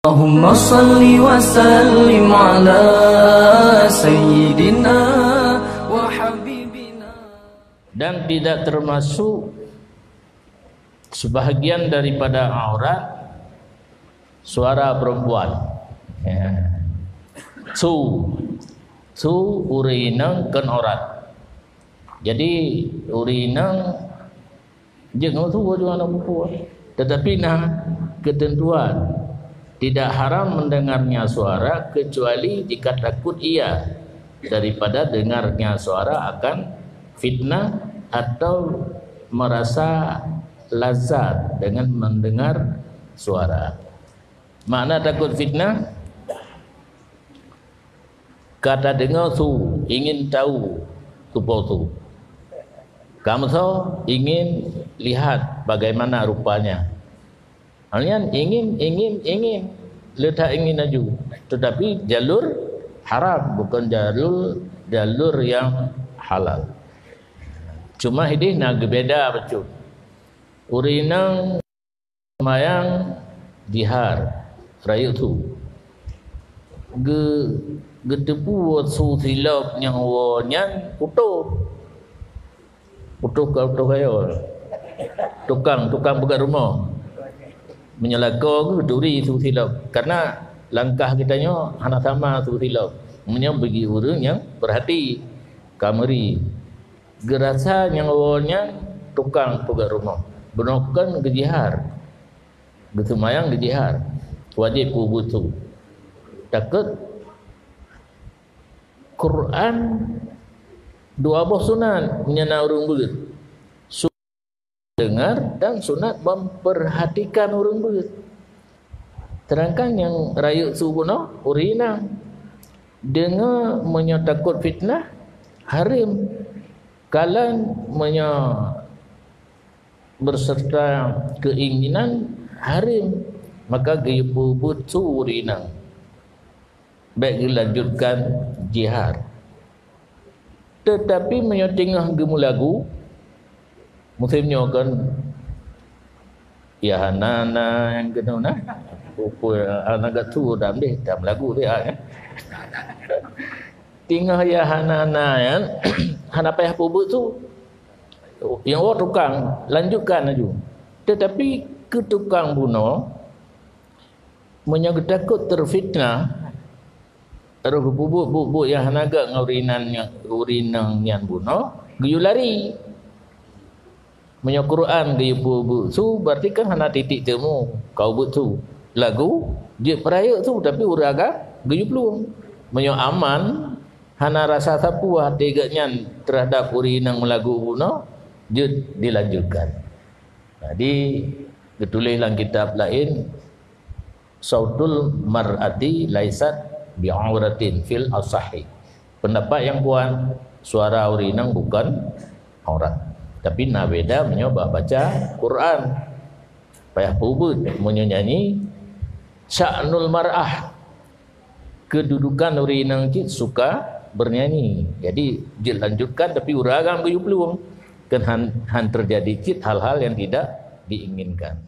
Allahumma salli wa sallim ala sayyidina wa habibina. Dan tidak termasuk sebahagian daripada aurat suara perempuan. Ya. Su urinang kan aurat. Jadi urinang jangan tu juga anak perempuan. Tetapi nah ketentuan tidak haram mendengarnya suara kecuali jika takut ia daripada dengarnya suara akan fitnah atau merasa lazat dengan mendengar suara. Makna takut fitnah, kata dengar tu ingin tahu tubuh tu. Kamu tahu ingin lihat bagaimana rupanya. Kalian ingin letak ingin aju, tetapi jalur haram bukan jalur yang halal. Cuma ini nak beda betul. Urinang mayang jihar rayu tu. Gedepu su silap yang wanyan utuh kayo. Tukang buka rumah. Menyelaka ke duri tu silap karena langkah kitanya hana sama tu silap punya bagi orang yang berhati kameri gerasa yang awalnya tukang pegang rumah bukan gejihar gitu mayang gejihar wajib butuh takut Quran dua buah sunat menyana orang bulut dengar dan sunat memperhatikan orang begitu. Terangkan yang rayu subuh urinang dengar menyatakut fitnah harim kalan berserta keinginan harim maka gibu butu urinang baik dilanjutkan jihar. Tetapi menyotengah gemu lagu musimnya kan ya nana yang kena nah pukul anak tu dalam lagu dia kan tinggal ya nana yang hana payah pubut tu yang orang tukang lanjutkan aja tetapi ke tukang bunuh menyangkut takut terfitnah terus bubuk yang hanaga urinang yang bunuh giyu lari Quran dia bu su berarti kan hana titik temu kau butu lagu je peraya tu tapi uraga geyu peluang aman hana rasa sapu hati gaknya terhadap urinang lagu buno je dilanjutkan. Jadi ditulis dalam kitab lain sautul mar'ati laisat bi'auratin fil asahi. Pendapat yang puan suara urinang bukan aurat. Tapi nak beda menyoba baca Quran. Payah pubut menyanyi sya'nul mar'ah. Kedudukan urinang cik suka bernyanyi. Jadi jil lanjutkan tapi uragam ke peluang. Kan han terjadi cik hal-hal yang tidak diinginkan.